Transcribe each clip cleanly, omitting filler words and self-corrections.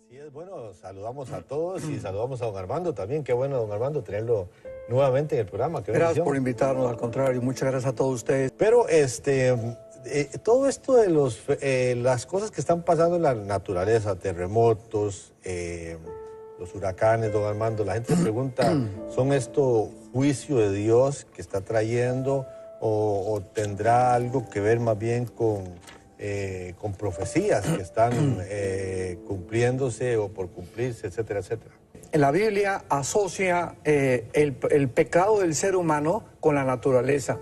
Así es, bueno, saludamos a todos y saludamos a don Armando también. Qué bueno, don Armando, tenerlo nuevamente en el programa. Qué Gracias bendición. por invitarnos, al contrario, muchas gracias a todos ustedes. Pero todo esto de las cosas que están pasando en la naturaleza, terremotos, los huracanes, don Armando, la gente se pregunta, ¿son esto juicio de Dios que está trayendo o tendrá algo que ver más bien con profecías que están cumpliéndose o por cumplirse, etcétera, etcétera? La Biblia asocia el pecado del ser humano con la naturaleza.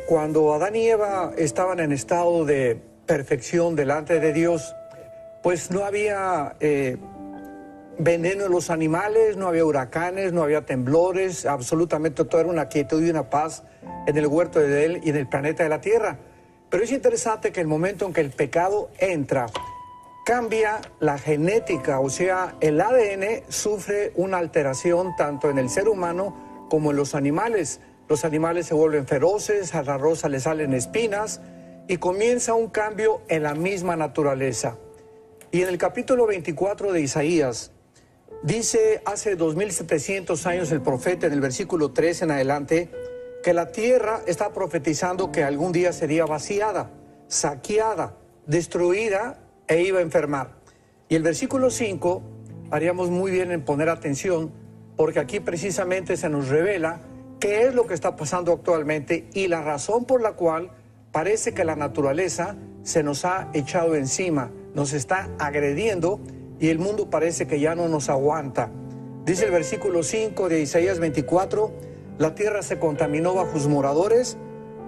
Cuando Adán y Eva estaban en estado de perfección delante de Dios, pues no había veneno en los animales, no había huracanes, no había temblores, absolutamente todo era una quietud y una paz en el huerto de Edén y en el planeta de la Tierra. Pero es interesante que el momento en que el pecado entra, cambia la genética, o sea, el ADN sufre una alteración tanto en el ser humano como en los animales. Los animales se vuelven feroces, a la rosa le salen espinas y comienza un cambio en la misma naturaleza. Y en el capítulo 24 de Isaías, dice hace 2700 años el profeta en el versículo 3 en adelante, que la tierra está profetizando que algún día sería vaciada, saqueada, destruida e iba a enfermar. Y el versículo 5, haríamos muy bien en poner atención, porque aquí precisamente se nos revela qué es lo que está pasando actualmente y la razón por la cual parece que la naturaleza se nos ha echado encima, nos está agrediendo y el mundo parece que ya no nos aguanta. Dice el versículo 5 de Isaías 24, la tierra se contaminó bajo sus moradores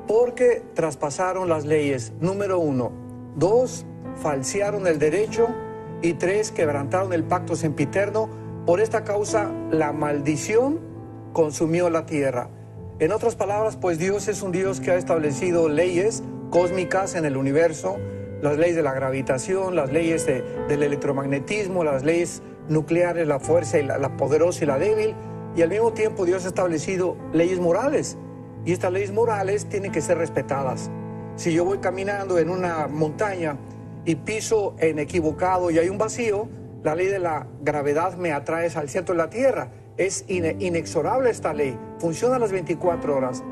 porque traspasaron las leyes. Número 1. 2, falsearon el derecho. Y 3, quebrantaron el pacto sempiterno. Por esta causa, la maldición consumió la tierra. En otras palabras, pues Dios es un Dios que ha establecido leyes cósmicas en el universo, las leyes de la gravitación, las leyes del electromagnetismo, las leyes nucleares, la fuerza, y la poderosa y la débil, y al mismo tiempo Dios ha establecido leyes morales, y estas leyes morales tienen que ser respetadas. Si yo voy caminando en una montaña y piso en equivocado y hay un vacío, la ley de la gravedad me atrae al centro de la tierra. Es inexorable esta ley, funciona a las 24 horas.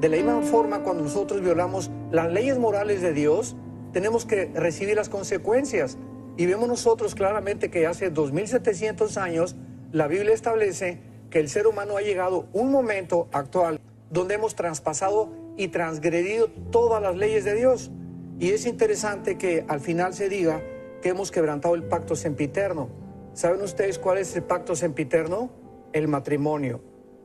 De la misma forma, cuando nosotros violamos las leyes morales de Dios, tenemos que recibir las consecuencias. Y vemos nosotros claramente que hace 2700 años la Biblia establece que el ser humano ha llegado a un momento actual donde hemos traspasado y transgredido todas las leyes de Dios. Y es interesante que al final se diga que hemos quebrantado el pacto sempiterno. ¿Saben ustedes cuál es el pacto sempiterno? El matrimonio.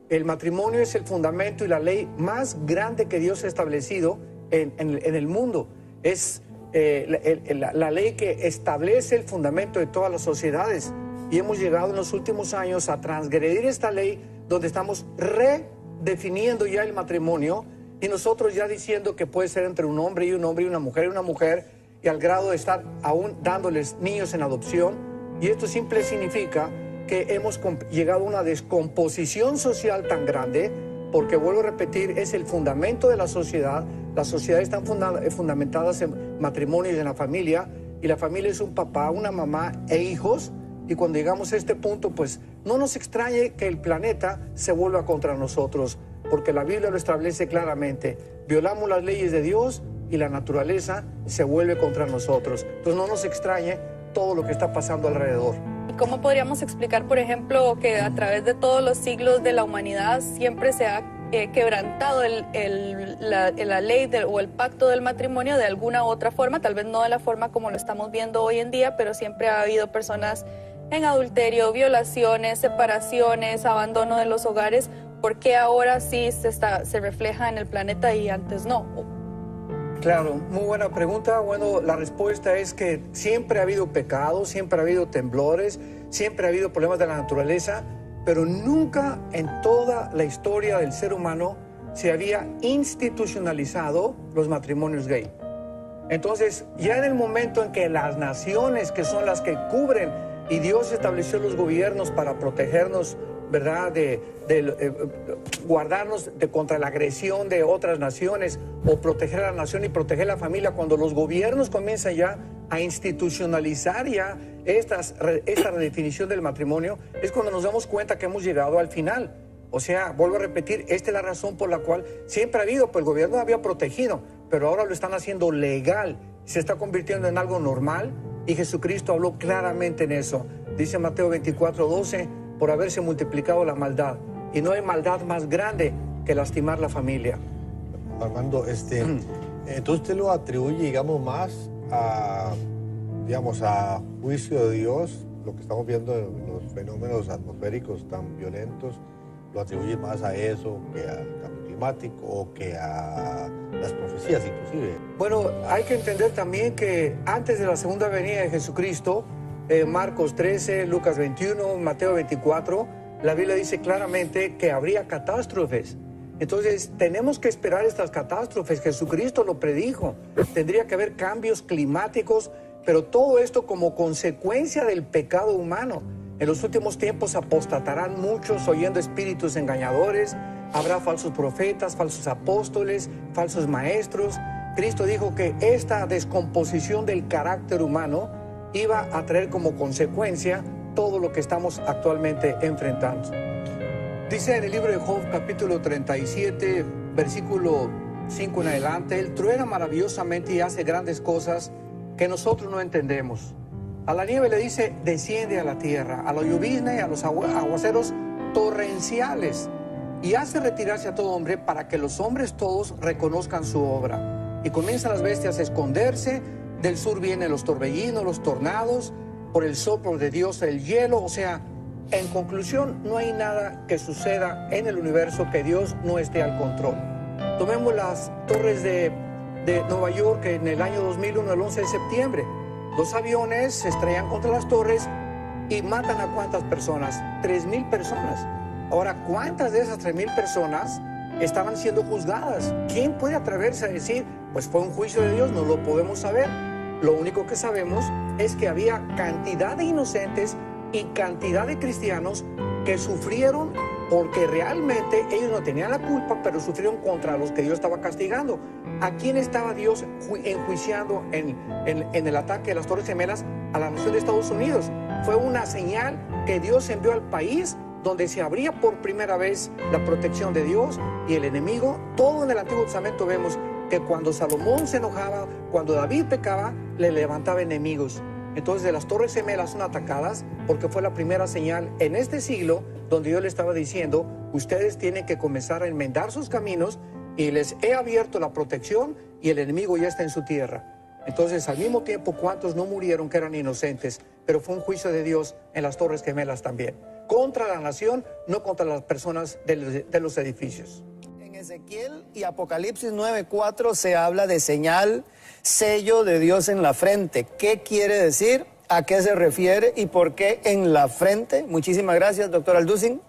El matrimonio es el fundamento y la ley más grande que Dios ha establecido en el mundo. Es la ley que establece el fundamento de todas las sociedades. Y hemos llegado en los últimos años a transgredir esta ley donde estamos redefiniendo ya el matrimonio y nosotros ya diciendo que puede ser entre un hombre y una mujer y una mujer, y al grado de estar aún dándoles niños en adopción. Y esto simple significa que hemos llegado a una descomposición social tan grande, porque vuelvo a repetir, es el fundamento de la sociedad. Las sociedades están fundamentadas en matrimonios y en la familia, y la familia es un papá, una mamá e hijos. Y cuando llegamos a este punto, pues no nos extrañe que el planeta se vuelva contra nosotros, porque la Biblia lo establece claramente. Violamos las leyes de Dios y la naturaleza se vuelve contra nosotros. Entonces no nos extrañe todo lo que está pasando alrededor. ¿Y cómo podríamos explicar, por ejemplo, que a través de todos los siglos de la humanidad siempre se ha quebrantado la ley o el pacto del matrimonio de alguna u otra forma? Tal vez no de la forma como lo estamos viendo hoy en día, pero siempre ha habido personas en adulterio, violaciones, separaciones, abandono de los hogares. ¿Por qué ahora sí se refleja en el planeta y antes no? Claro, muy buena pregunta. Bueno, la respuesta es que siempre ha habido pecado, siempre ha habido temblores, siempre ha habido problemas de la naturaleza, pero nunca en toda la historia del ser humano se había institucionalizado los matrimonios gay. Entonces, ya en el momento en que las naciones, que son las que cubren, y Dios estableció los gobiernos para protegernos, ¿verdad?, guardarnos contra la agresión de otras naciones, o proteger a la nación y proteger a la familia. Cuando los gobiernos comienzan ya a institucionalizar ya esta redefinición del matrimonio, es cuando nos damos cuenta que hemos llegado al final. O sea, vuelvo a repetir, esta es la razón por la cual siempre ha habido, pues el gobierno había protegido, pero ahora lo están haciendo legal, se está convirtiendo en algo normal, y Jesucristo habló claramente en eso. Dice Mateo 24:12, por haberse multiplicado la maldad, y no hay maldad más grande que lastimar la familia. Armando, entonces usted lo atribuye, digamos, más a, digamos, a juicio de Dios, lo que estamos viendo, los fenómenos atmosféricos tan violentos, lo atribuye más a eso que al cambio climático o que a las profecías inclusive. Bueno, hay que entender también que antes de la segunda venida de Jesucristo, Marcos 13, Lucas 21, Mateo 24, la Biblia dice claramente que habría catástrofes. Entonces, tenemos que esperar estas catástrofes. Jesucristo lo predijo. Tendría que haber cambios climáticos, pero todo esto como consecuencia del pecado humano. En los últimos tiempos apostatarán muchos oyendo espíritus engañadores. Habrá falsos profetas, falsos apóstoles, falsos maestros. Cristo dijo que esta descomposición del carácter humano iba a traer como consecuencia todo lo que estamos actualmente enfrentando. Dice en el libro de Job, capítulo 37, versículo 5 en adelante, Él truena maravillosamente y hace grandes cosas que nosotros no entendemos. A la nieve le dice, desciende a la tierra, a la llovizna y a los aguaceros torrenciales, y hace retirarse a todo hombre para que los hombres todos reconozcan su obra. Y comienzan las bestias a esconderse, del sur vienen los torbellinos, los tornados, por el soplo de Dios el hielo. O sea, en conclusión, no hay nada que suceda en el universo que Dios no esté al control. Tomemos las torres de Nueva York en el año 2001, el 11 de septiembre. Los aviones se estrellan contra las torres y matan a ¿cuántas personas? 3,000 personas. Ahora, ¿cuántas de esas 3,000 personas estaban siendo juzgadas? ¿Quién puede atreverse a decir, pues fue un juicio de Dios? No lo podemos saber. Lo único que sabemos es que había cantidad de inocentes y cantidad de cristianos que sufrieron porque realmente ellos no tenían la culpa, pero sufrieron contra los que Dios estaba castigando. ¿A quién estaba Dios enjuiciando en el ataque de las Torres Gemelas? A la nación de Estados Unidos. Fue una señal que Dios envió al país donde se abría por primera vez la protección de Dios y el enemigo. Todo en el Antiguo Testamento vemos que cuando Salomón se enojaba, cuando David pecaba, le levantaba enemigos. Entonces las Torres Gemelas son atacadas porque fue la primera señal en este siglo donde Dios le estaba diciendo, ustedes tienen que comenzar a enmendar sus caminos y les he abierto la protección y el enemigo ya está en su tierra. Entonces, al mismo tiempo, ¿cuántos no murieron que eran inocentes? Pero fue un juicio de Dios en las Torres Gemelas también. Contra la nación, no contra las personas de los edificios. En Ezequiel y Apocalipsis 9:4 se habla de señal, sello de Dios en la frente. ¿Qué quiere decir? ¿A qué se refiere? ¿Y por qué en la frente? Muchísimas gracias, doctor Alducin.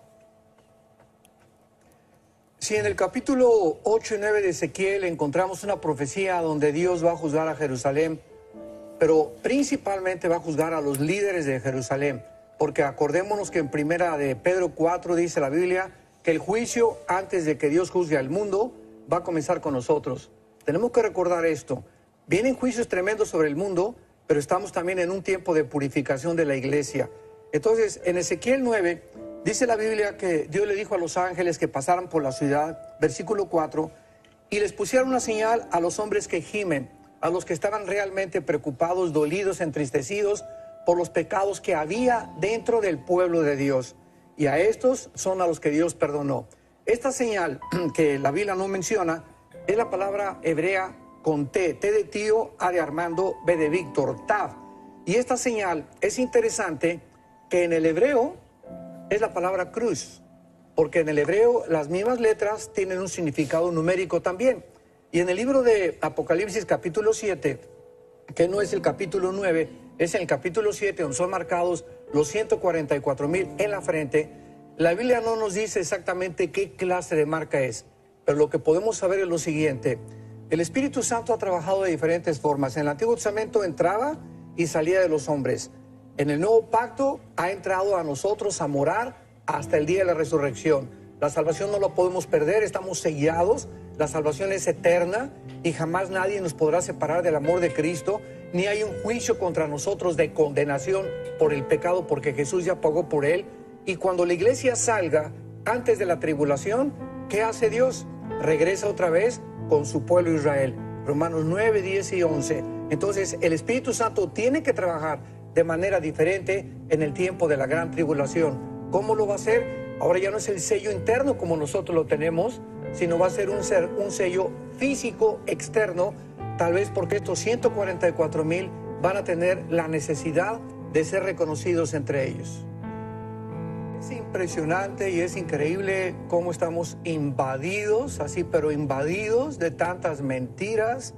Sí, en el capítulo 8 y 9 de Ezequiel encontramos una profecía donde Dios va a juzgar a Jerusalén, pero principalmente va a juzgar a los líderes de Jerusalén, porque acordémonos que en primera de Pedro 4 dice la Biblia que el juicio antes de que Dios juzgue al mundo va a comenzar con nosotros. Tenemos que recordar esto. Vienen juicios tremendos sobre el mundo, pero estamos también en un tiempo de purificación de la iglesia. Entonces, en Ezequiel 9, dice la Biblia que Dios le dijo a los ángeles que pasaran por la ciudad, versículo 4, y les pusieron una señal a los hombres que gimen, a los que estaban realmente preocupados, dolidos, entristecidos por los pecados que había dentro del pueblo de Dios. Y a estos son a los que Dios perdonó. Esta señal que la Biblia no menciona es la palabra hebrea con T, T de tío, A de Armando, B de Víctor, Tav. Y esta señal es interesante que en el hebreo es la palabra cruz, porque en el hebreo las mismas letras tienen un significado numérico también. Y en el libro de Apocalipsis capítulo 7, que no es el capítulo 9, es el capítulo 7 donde son marcados los 144,000 en la frente, la Biblia no nos dice exactamente qué clase de marca es, pero lo que podemos saber es lo siguiente. El Espíritu Santo ha trabajado de diferentes formas. En el Antiguo Testamento entraba y salía de los hombres. En el Nuevo Pacto ha entrado a nosotros a morar hasta el día de la resurrección. La salvación no la podemos perder, estamos sellados, la salvación es eterna y jamás nadie nos podrá separar del amor de Cristo, ni hay un juicio contra nosotros de condenación por el pecado, porque Jesús ya pagó por él. Y cuando la iglesia salga antes de la tribulación, ¿qué hace Dios? Regresa otra vez con su pueblo Israel. Romanos 9, 10 y 11. Entonces el Espíritu Santo tiene que trabajar de manera diferente en el tiempo de la gran tribulación. ¿Cómo lo va a hacer? Ahora ya no es el sello interno como nosotros lo tenemos, sino va a ser un sello físico externo, tal vez porque estos 144,000 van a tener la necesidad de ser reconocidos entre ellos. Es impresionante y es increíble cómo estamos invadidos, así pero invadidos de tantas mentiras,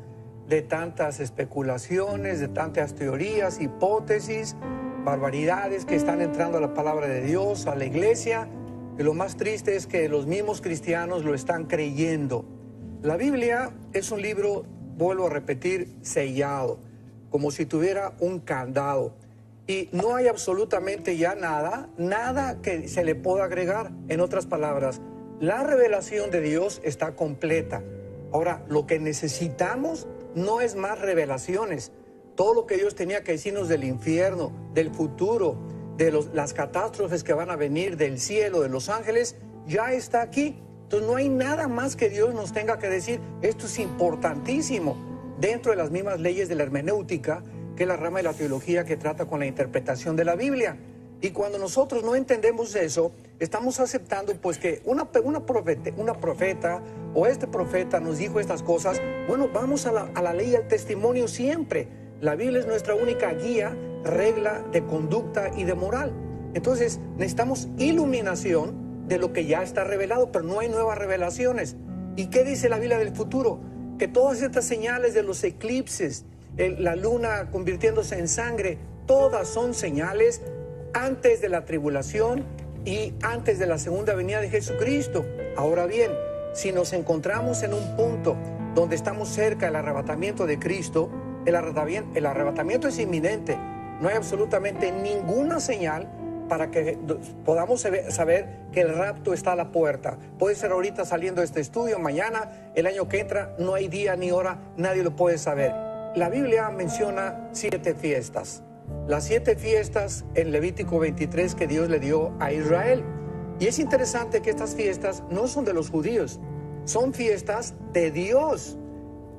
de tantas especulaciones, de tantas teorías, hipótesis, barbaridades que están entrando a la palabra de Dios, a la iglesia. Y lo más triste es que los mismos cristianos lo están creyendo. La Biblia es un libro, vuelvo a repetir, sellado, como si tuviera un candado. Y no hay absolutamente ya nada que se le pueda agregar. En otras palabras, la revelación de Dios está completa. Ahora, lo que necesitamos no es más revelaciones. Todo lo que Dios tenía que decirnos del infierno, del futuro, de las catástrofes que van a venir, del cielo, de los ángeles, ya está aquí. Entonces no hay nada más que Dios nos tenga que decir. Esto es importantísimo dentro de las mismas leyes de la hermenéutica, que es la rama de la teología que trata con la interpretación de la Biblia. Y cuando nosotros no entendemos eso, estamos aceptando pues que una profeta o este profeta nos dijo estas cosas. Bueno, vamos a la ley y al testimonio siempre. La Biblia es nuestra única guía, regla de conducta y de moral. Entonces necesitamos iluminación de lo que ya está revelado, pero no hay nuevas revelaciones. ¿Y qué dice la Biblia del futuro? Que todas estas señales de los eclipses, la luna convirtiéndose en sangre, todas son señales antes de la tribulación y antes de la segunda venida de Jesucristo. Ahora bien, si nos encontramos en un punto donde estamos cerca del arrebatamiento de Cristo, el arrebatamiento es inminente. No hay absolutamente ninguna señal para que podamos saber que el rapto está a la puerta. Puede ser ahorita saliendo este estudio, mañana, el año que entra, no hay día ni hora, nadie lo puede saber. La Biblia menciona 7 fiestas. Las 7 fiestas en Levítico 23 que Dios le dio a Israel. Y es interesante que estas fiestas no son de los judíos, son fiestas de Dios.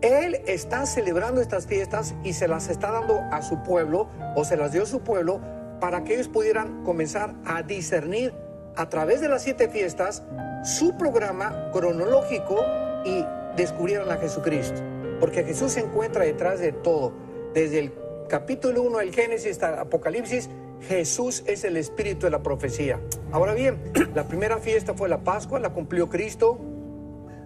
Él está celebrando estas fiestas y se las está dando a su pueblo, o se las dio a su pueblo, para que ellos pudieran comenzar a discernir a través de las 7 fiestas su programa cronológico y descubrieran a Jesucristo. Porque Jesús se encuentra detrás de todo. Desde el capítulo 1 del Génesis hasta el Apocalipsis, Jesús es el espíritu de la profecía. Ahora bien, la primera fiesta fue la Pascua, la cumplió Cristo.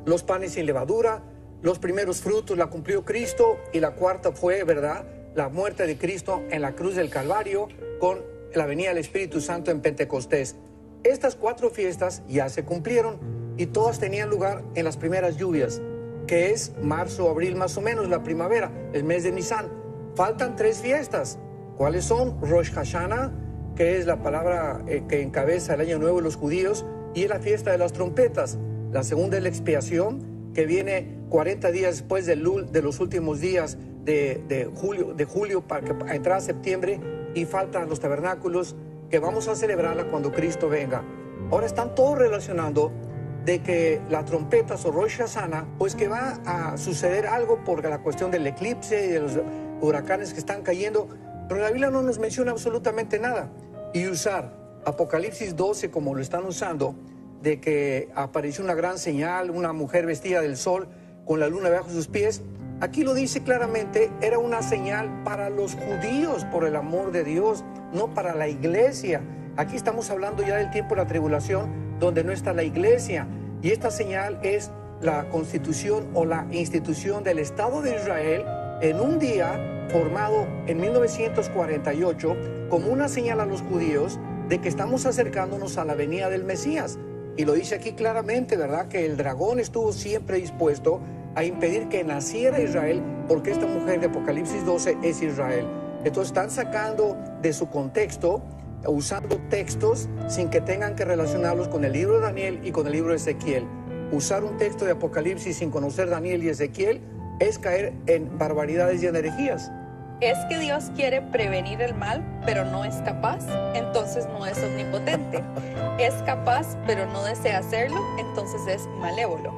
Los panes sin levadura, los primeros frutos la cumplió Cristo. Y la cuarta fue, ¿verdad?, la muerte de Cristo en la cruz del Calvario con la venida del Espíritu Santo en Pentecostés. Estas 4 fiestas ya se cumplieron y todas tenían lugar en las primeras lluvias, que es marzo, abril más o menos, la primavera, el mes de Nisan. Faltan 3 fiestas. ¿Cuáles son? Rosh Hashanah, que es la palabra que encabeza el año nuevo de los judíos, y es la fiesta de las trompetas. La segunda es la expiación, que viene 40 días después de los últimos días de julio para entrar a septiembre, y faltan los tabernáculos, que vamos a celebrarla cuando Cristo venga. Ahora están todos relacionando de que las trompetas o Rosh Hashanah, pues que va a suceder algo por la cuestión del eclipse y de los huracanes que están cayendo, pero la Biblia no nos menciona absolutamente nada. Y usar Apocalipsis 12 como lo están usando, de que apareció una gran señal, una mujer vestida del sol con la luna bajo sus pies, aquí lo dice claramente, era una señal para los judíos, por el amor de Dios, no para la iglesia. Aquí estamos hablando ya del tiempo de la tribulación, donde no está la iglesia. Y esta señal es la constitución o la institución del Estado de Israel en un día formado en 1948 como una señal a los judíos de que estamos acercándonos a la venida del Mesías. Y lo dice aquí claramente, ¿verdad?, que el dragón estuvo siempre dispuesto a impedir que naciera Israel, porque esta mujer de Apocalipsis 12 es Israel. Entonces están sacando de su contexto usando textos sin que tengan que relacionarlos con el libro de Daniel y con el libro de Ezequiel. Usar un texto de Apocalipsis sin conocer Daniel y Ezequiel es caer en barbaridades y en herejías. Es que Dios quiere prevenir el mal, pero no es capaz, entonces no es omnipotente. Es capaz, pero no desea hacerlo, entonces es malévolo.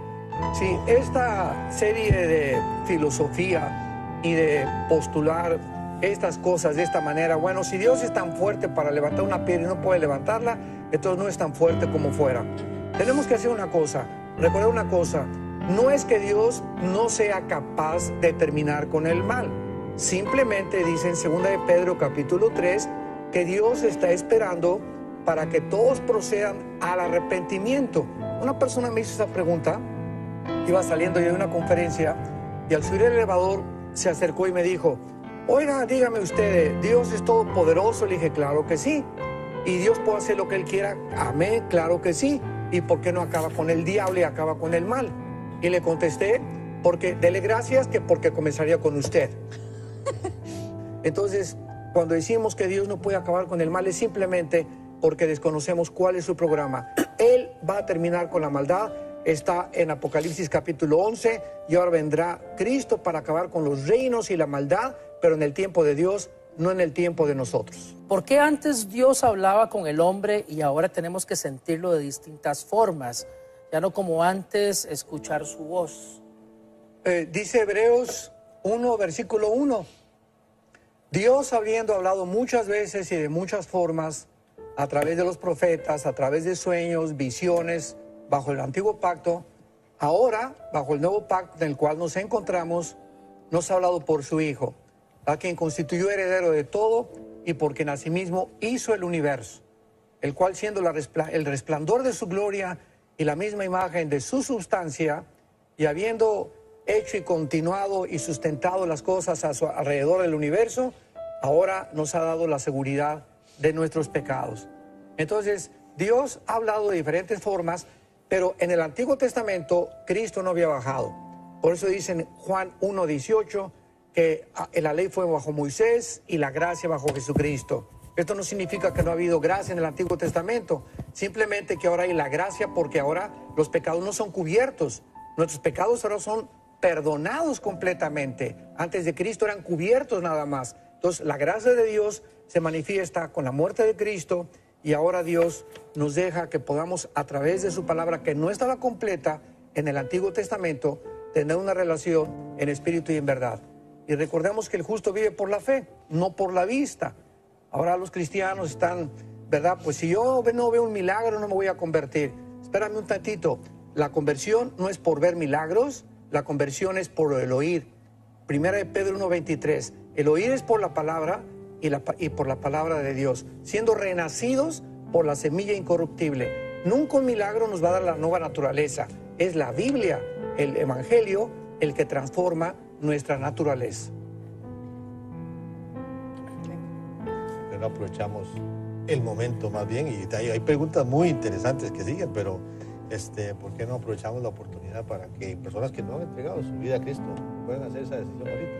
Sí, esta serie de filosofía y de postular estas cosas de esta manera, bueno, si Dios es tan fuerte para levantar una piedra y no puede levantarla, entonces no es tan fuerte como fuera. Tenemos que hacer una cosa, recordar una cosa, no es que Dios no sea capaz de terminar con el mal. Simplemente dice en 2 de Pedro capítulo 3 que Dios está esperando para que todos procedan al arrepentimiento. Una persona me hizo esa pregunta, iba saliendo yo de una conferencia y al subir el elevador se acercó y me dijo, oiga, dígame usted, ¿Dios es todopoderoso? Le dije, claro que sí. ¿Y Dios puede hacer lo que Él quiera? Amén, claro que sí. ¿Y por qué no acaba con el diablo y acaba con el mal? Y le contesté, porque dele gracias que porque comenzaría con usted. Entonces, cuando decimos que Dios no puede acabar con el mal es simplemente porque desconocemos cuál es su programa. Él va a terminar con la maldad, está en Apocalipsis capítulo 11 y ahora vendrá Cristo para acabar con los reinos y la maldad, pero en el tiempo de Dios, no en el tiempo de nosotros. ¿Por qué antes Dios hablaba con el hombre y ahora tenemos que sentirlo de distintas formas? Ya no como antes escuchar su voz. Dice Hebreos 1, versículo 1. Dios, habiendo hablado muchas veces y de muchas formas, a través de los profetas, a través de sueños, visiones, bajo el antiguo pacto, ahora, bajo el nuevo pacto en el cual nos encontramos, nos ha hablado por su Hijo, a quien constituyó heredero de todo y por quien asimismo hizo el universo, el cual siendo el resplandor de su gloria y la misma imagen de su sustancia, y habiendo hecho y continuado y sustentado las cosas a su alrededor del universo, ahora nos ha dado la seguridad de nuestros pecados. Entonces, Dios ha hablado de diferentes formas, pero en el Antiguo Testamento Cristo no había bajado. Por eso dice en Juan 1:18 que la ley fue bajo Moisés y la gracia bajo Jesucristo. Esto no significa que no ha habido gracia en el Antiguo Testamento, simplemente que ahora hay la gracia porque ahora los pecados no son cubiertos. Nuestros pecados ahora son perdonados completamente. Antes de Cristo eran cubiertos nada más. Entonces la gracia de Dios se manifiesta con la muerte de Cristo y ahora Dios nos deja que podamos a través de su palabra que no estaba completa en el Antiguo Testamento tener una relación en espíritu y en verdad. Y recordemos que el justo vive por la fe, no por la vista. Ahora los cristianos están, ¿verdad? Pues si yo no veo un milagro no me voy a convertir. Espérame un tantito. La conversión no es por ver milagros, la conversión es por el oír. Primera de Pedro 1:23. El oír es por la palabra y por la palabra de Dios, siendo renacidos por la semilla incorruptible. Nunca un milagro nos va a dar la nueva naturaleza. Es la Biblia, el Evangelio, el que transforma nuestra naturaleza. No aprovechamos el momento más bien y hay preguntas muy interesantes que siguen, pero ¿por qué no aprovechamos la oportunidad para que personas que no han entregado su vida a Cristo puedan hacer esa decisión ahorita?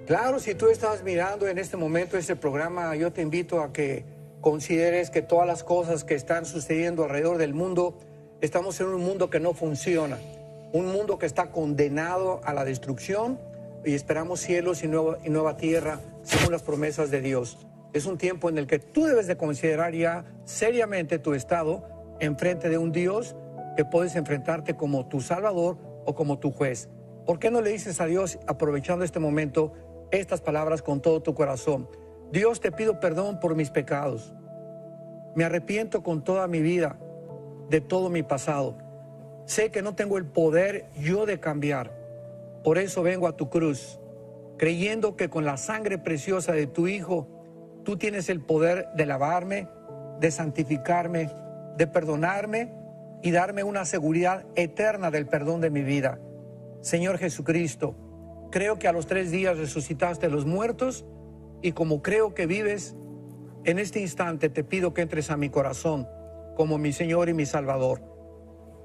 Claro, si tú estás mirando en este momento este programa, yo te invito a que consideres que todas las cosas que están sucediendo alrededor del mundo, estamos en un mundo que no funciona, un mundo que está condenado a la destrucción y esperamos cielos y nueva tierra según las promesas de Dios. Es un tiempo en el que tú debes de considerar ya seriamente tu estado enfrente de un Dios que puedes enfrentarte como tu Salvador o como tu juez. ¿Por qué no le dices a Dios, aprovechando este momento, estas palabras con todo tu corazón? Dios, te pido perdón por mis pecados. Me arrepiento con toda mi vida de todo mi pasado. Sé que no tengo el poder yo de cambiar. Por eso vengo a tu cruz, creyendo que con la sangre preciosa de tu Hijo, tú tienes el poder de lavarme, de santificarme, de perdonarme y darme una seguridad eterna del perdón de mi vida. Señor Jesucristo, creo que a los 3 días resucitaste a los muertos y como creo que vives, en este instante te pido que entres a mi corazón como mi Señor y mi Salvador.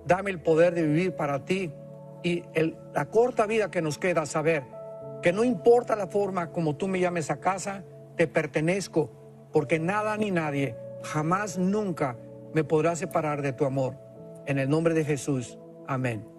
Dame el poder de vivir para ti y la corta vida que nos queda, saber que no importa la forma como tú me llames a casa, te pertenezco, porque nada ni nadie jamás, nunca me podrá separar de tu amor. En el nombre de Jesús. Amén.